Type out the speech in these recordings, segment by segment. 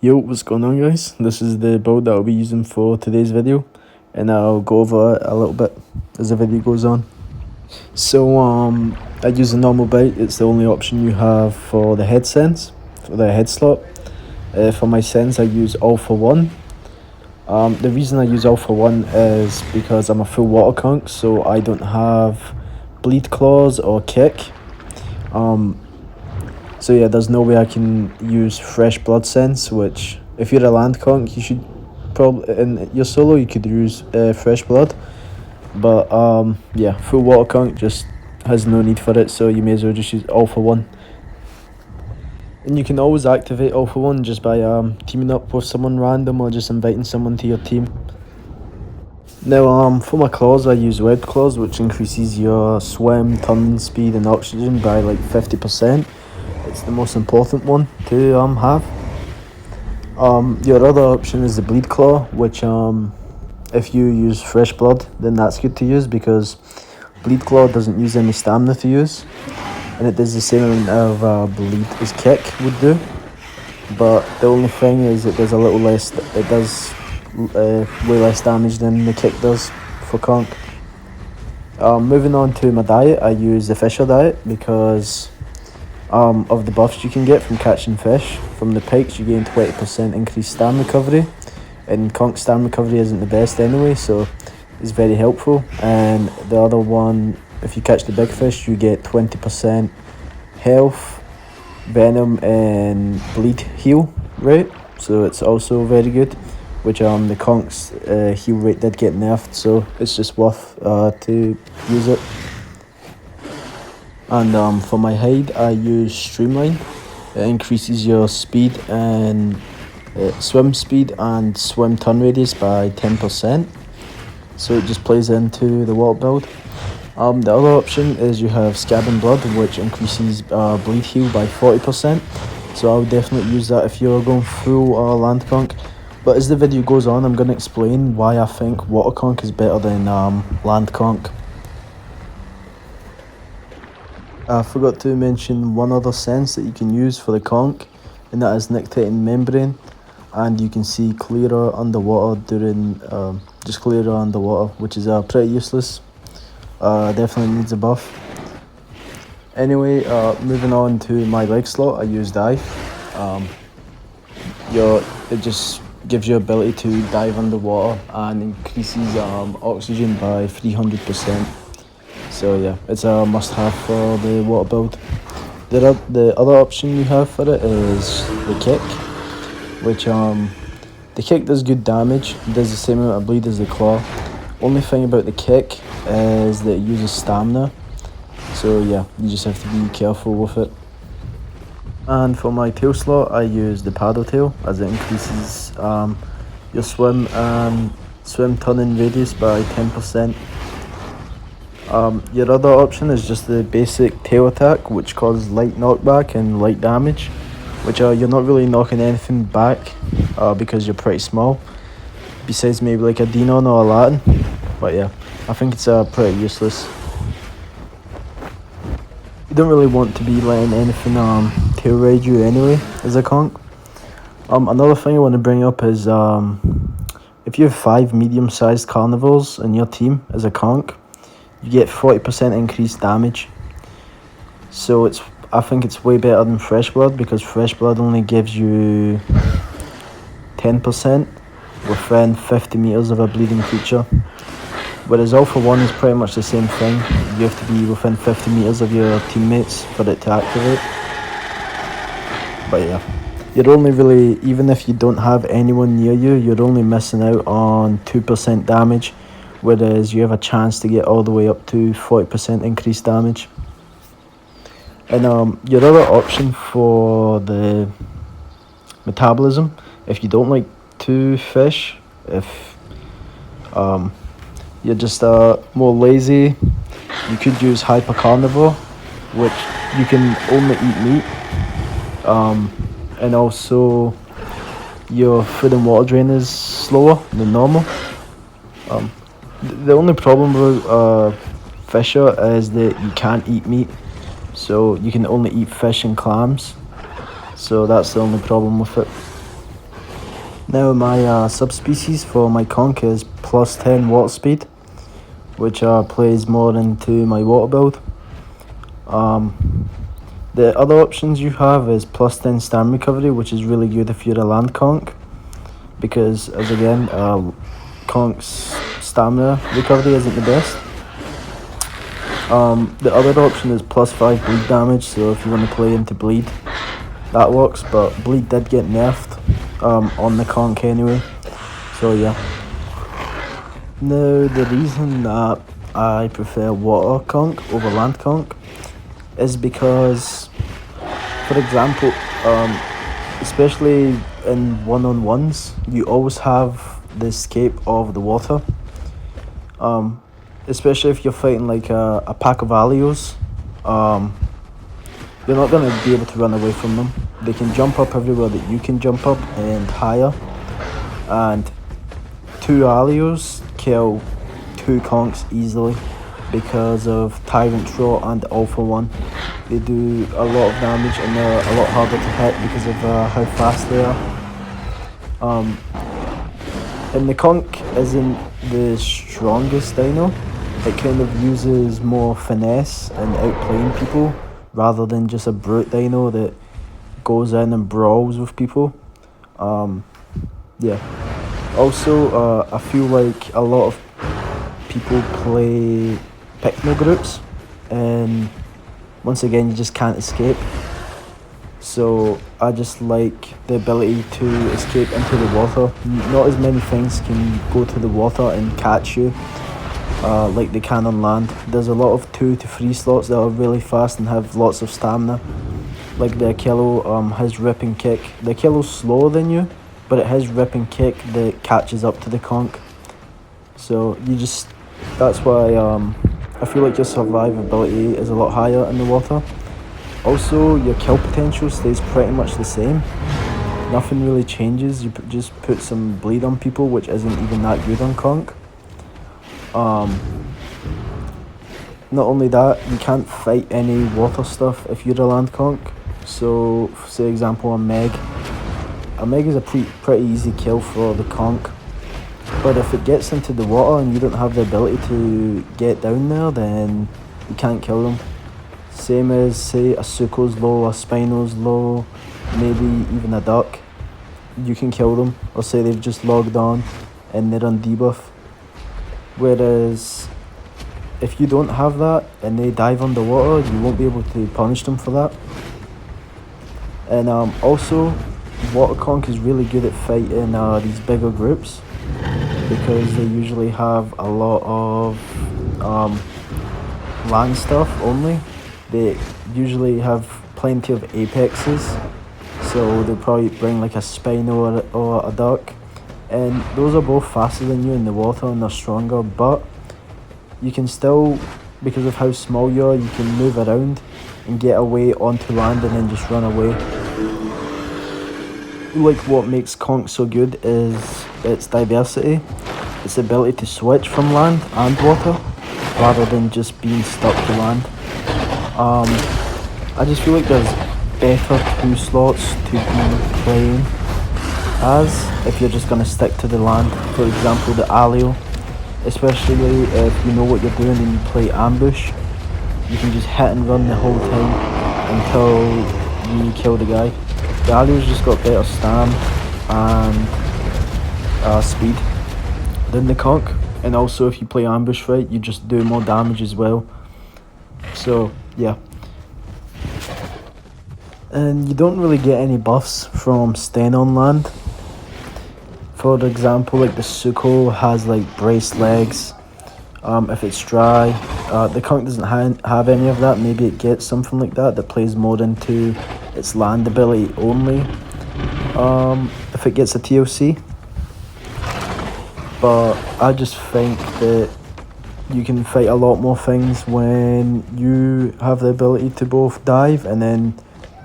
Yo, what's going on guys? This is the build that I'll be using for today's video, and I'll go over it a little bit as the video goes on. So I use a normal bite. It's the only option you have for the head sense, for the head slot. For my sense I use all for one. The reason I use all for one is because I'm a full water conch, so I don't have bleed claws or kick. So yeah, there's no way I can use fresh blood sense, which if you're a land conch, you should probably, in your solo, you could use fresh blood. But yeah, full water conch just has no need for it, so you may as well just use all for one. And you can always activate all for one just by teaming up with someone random or just inviting someone to your team. Now for my claws I use web claws, which increases your swim, turning speed and oxygen by like 50%. It's the most important one to have. Your other option is the bleed claw, which if you use fresh blood, then that's good to use because bleed claw doesn't use any stamina to use, and it does the same amount of bleed as kick would do. But the only thing is it does a little less. It does way less damage than the kick does for conch. Moving on to my diet, I use the fisher diet because of the buffs you can get from catching fish. From the pikes you gain 20% increased stam recovery, and conch stam recovery isn't the best anyway, so it's very helpful. And the other one, if you catch the big fish, you get 20% health, venom and bleed heal rate, so it's also very good, which the conch's heal rate did get nerfed, so it's just worth to use it. And for my hide I use streamline. It increases your speed and swim speed and swim turn radius by 10%, so it just plays into the water build. The other option is you have scab and blood, which increases bleed heal by 40%, so I would definitely use that if you're going full land conch. But as the video goes on, I'm going to explain why I think water conch is better than land conch. I forgot to mention one other sense that you can use for the conch, and that is nictitating membrane, and you can see clearer underwater during just clearer underwater, which is pretty useless. Definitely needs a buff. Anyway, moving on to my leg slot, I use dive. It just gives you ability to dive underwater and increases oxygen by 300%. So yeah, it's a must-have for the water build. The other option you have for it is the kick, which the kick does good damage. It does the same amount of bleed as the claw. Only thing about the kick is that it uses stamina, so yeah, you just have to be careful with it. And for my tail slot I use the paddle tail, as it increases your swim and swim turning radius by 10%. Your other option is just the basic tail attack, which causes light knockback and light damage, which you're not really knocking anything back because you're pretty small, besides maybe like a Denon or a Latin. But yeah, I think it's pretty useless. You don't really want to be letting anything tail raid you anyway as a conch. Another thing I want to bring up is if you have 5 medium-sized carnivores in your team as a conch, you get 40% increased damage. So I think it's way better than fresh blood, because fresh blood only gives you 10% within 50 meters of a bleeding creature, whereas all for one is pretty much the same thing. You have to be within 50 meters of your teammates for it to activate. But yeah, you're only really, even if you don't have anyone near you, you're only missing out on 2% damage, whereas you have a chance to get all the way up to 40% increased damage. And your other option for the metabolism, if you don't like to fish, if you're just more lazy, you could use hypercarnivore, which you can only eat meat, and also your food and water drain is slower than normal. The only problem with fisher is that you can't eat meat, so you can only eat fish and clams, so that's the only problem with it. Now my subspecies for my Conca is plus 10 water speed, which plays more into my water build. The other options you have is plus 10 stam recovery, which is really good if you're a land conch, because as again, conch's stamina recovery isn't the best. The other option is plus 5 bleed damage, so if you want to play into bleed, that works, but bleed did get nerfed on the conch anyway, so yeah. Now the reason that I prefer water conch over land conch is because, for example, especially in one-on-ones, you always have the escape of the water. Especially if you're fighting like a pack of alios, you're not going to be able to run away from them. They can jump up everywhere that you can jump up and higher, and 2 alios kill 2 conchs easily because of Tyrant Trot and Alpha 1. They do a lot of damage and they're a lot harder to hit because of how fast they are. And the conch isn't the strongest dino. It kind of uses more finesse and outplaying people rather than just a brute dino that goes in and brawls with people. Yeah. Also, I feel like a lot of people play picno groups, and once again, you just can't escape. So I just like the ability to escape into the water. Not as many things can go to the water and catch you like they can on land. There's a lot of 2 to 3 slots that are really fast and have lots of stamina. Like the Achillo has rip and kick. The Achillo's slower than you, but it has rip and kick that catches up to the conch. So that's why I feel like your survivability is a lot higher in the water. Also, your kill potential stays pretty much the same. Nothing really changes. You just put some bleed on people, which isn't even that good on conch. Not only that, you can't fight any water stuff if you're a land conch. So, say example, a Meg. A Meg is a pretty easy kill for the conch. But if it gets into the water and you don't have the ability to get down there, then you can't kill them. Same as, say, a Suko's low, a Spino's low, maybe even a Duck. You can kill them, or say they've just logged on and they're on debuff. Whereas, if you don't have that and they dive underwater, you won't be able to punish them for that. And also, water conch is really good at fighting these bigger groups, because they usually have a lot of land stuff only. They usually have plenty of apexes, so they'll probably bring like a Spino or a Duck, and those are both faster than you in the water and they're stronger, but you can still, because of how small you are, you can move around and get away onto land and then just run away. Like, what makes conch so good is its diversity, its ability to switch from land and water rather than just being stuck to land. I just feel like there's better 2 slots to be playing as if you're just going to stick to the land. For example, the Alio, especially if you know what you're doing and you play ambush, you can just hit and run the whole time until you kill the guy. The Alio's just got better stam and speed than the conch, and also if you play ambush right, you just do more damage as well. So yeah. And you don't really get any buffs from staying on land. For example, like the Suko has like braced legs. If it's dry, the conch doesn't have any of that. Maybe it gets something like that plays more into its land ability only. If it gets a TOC. But I just think that you can fight a lot more things when you have the ability to both dive and then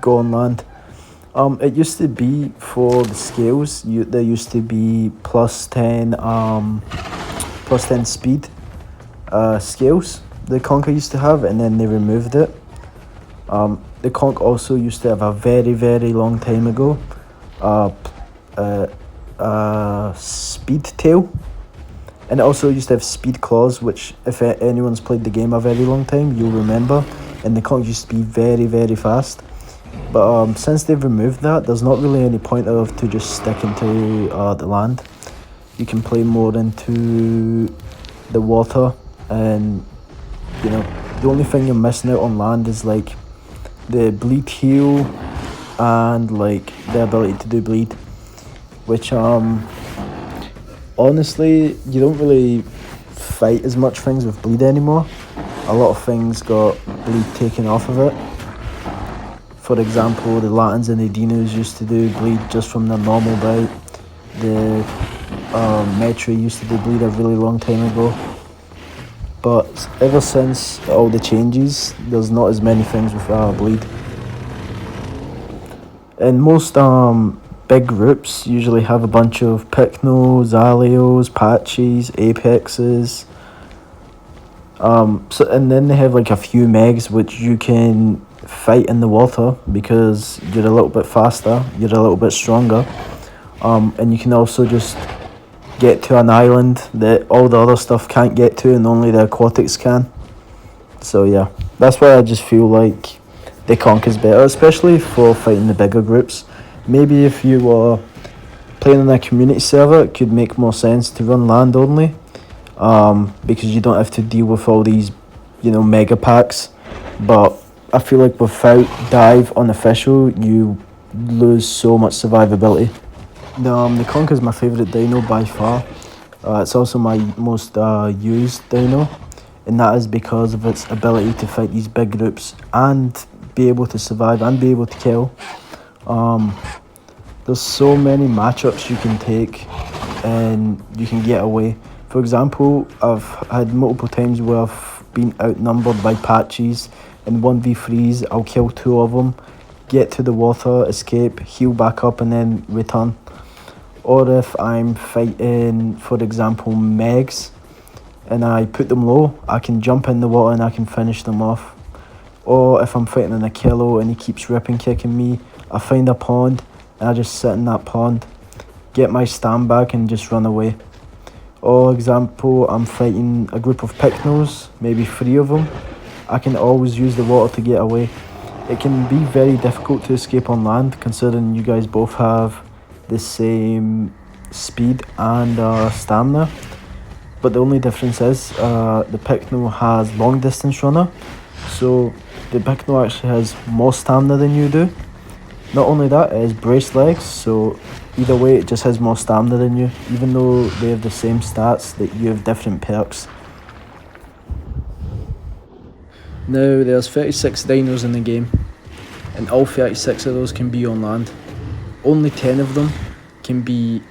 go on land. It used to be for the scales, there used to be plus 10 speed scales the Conca used to have, and then they removed it. The Conch also used to have a very long time ago speed tail, and it also used to have speed claws, which if anyone's played the game a very long time, you'll remember. And the conch used to be very, very fast. But since they've removed that, there's not really any point of to just sticking to the land. You can play more into the water, and you know, the only thing you're missing out on land is like the bleed heal and like the ability to do bleed, which honestly you don't really fight as much things with bleed anymore. A lot of things got bleed taken off of it. For example, the Latins and the Dinos used to do bleed just from their normal bite. The Metri used to do bleed a really long time ago. But ever since all the changes, there's not as many things with bleed. And most big groups usually have a bunch of Pycnos, Alios, Patches, Apexes. And then they have like a few Megs which you can fight in the water because you're a little bit faster, you're a little bit stronger. And you can also just get to an island that all the other stuff can't get to and only the aquatics can. So yeah, that's why I just feel like the Conch is better, especially for fighting the bigger groups. Maybe if you were playing in a community server, it could make more sense to run land only, because you don't have to deal with all these, mega packs. But I feel like without dive unofficial, you lose so much survivability. The Conch is my favourite dino by far. It's also my most used dino, and that is because of its ability to fight these big groups and be able to survive and be able to kill. There's so many matchups you can take and you can get away. For example, I've had multiple times where I've been outnumbered by Patches. In 1v3s, I'll kill 2 of them, get to the water, escape, heal back up and then return. Or if I'm fighting, for example, Megs, and I put them low, I can jump in the water and I can finish them off. Or if I'm fighting an Achillo and he keeps ripping kicking me, I find a pond and I just sit in that pond, get my stand back and just run away. Or example, I'm fighting a group of Pycnos, maybe 3 of them. I can always use the water to get away. It can be very difficult to escape on land considering you guys both have the same speed and stamina. But the only difference is the Pycno has long distance runner, so the Pycno actually has more stamina than you do. Not only that, it has braced legs, so either way it just has more stamina than you, even though they have the same stats, that you have different perks. Now there's 36 dinos in the game, and all 36 of those can be on land. Only 10 of them can be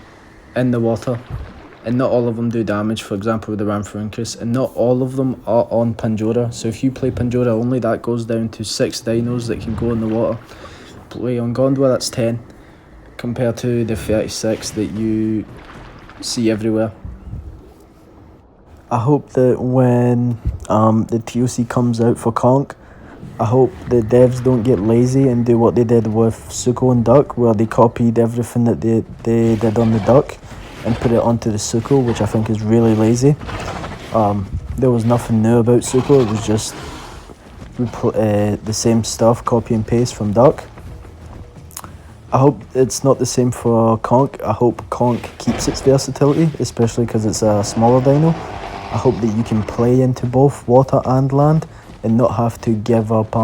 in the water, and not all of them do damage, for example with the Ramphorhynchus, and not all of them are on Pandora. So if you play Pandora only, that goes down to 6 dinos that can go in the water. Play on Gondwa, that's 10, compared to the 36 that you see everywhere. I hope that when the TOC comes out for Conch, I hope the devs don't get lazy and do what they did with Suko and Duck, where they copied everything that they did on the Duck and put it onto the Suko, which I think is really lazy. There was nothing new about Suko, it was just the same stuff, copy and paste from Duck. I hope it's not the same for Conch. I hope Conch keeps its versatility, especially because it's a smaller dino. I hope that you can play into both water and land and not have to give up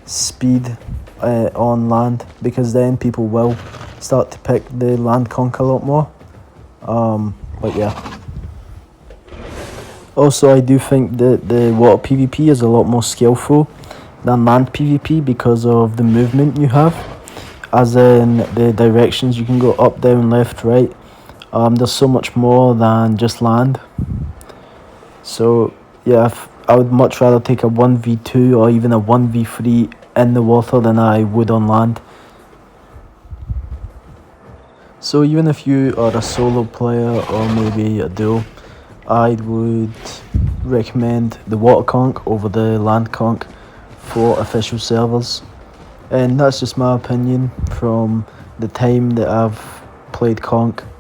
speed on land, because then people will start to pick the land Conch a lot more. But yeah. Also, I do think that the water PvP is a lot more skillful than land PvP because of the movement you have, as in the directions you can go up, down, left, right. There's so much more than just land. So yeah, I would much rather take a 1v2 or even a 1v3 in the water than I would on land. So even if you are a solo player or maybe a duo, I would recommend the water Conch over the land Conch for official servers. And that's just my opinion from the time that I've played conch.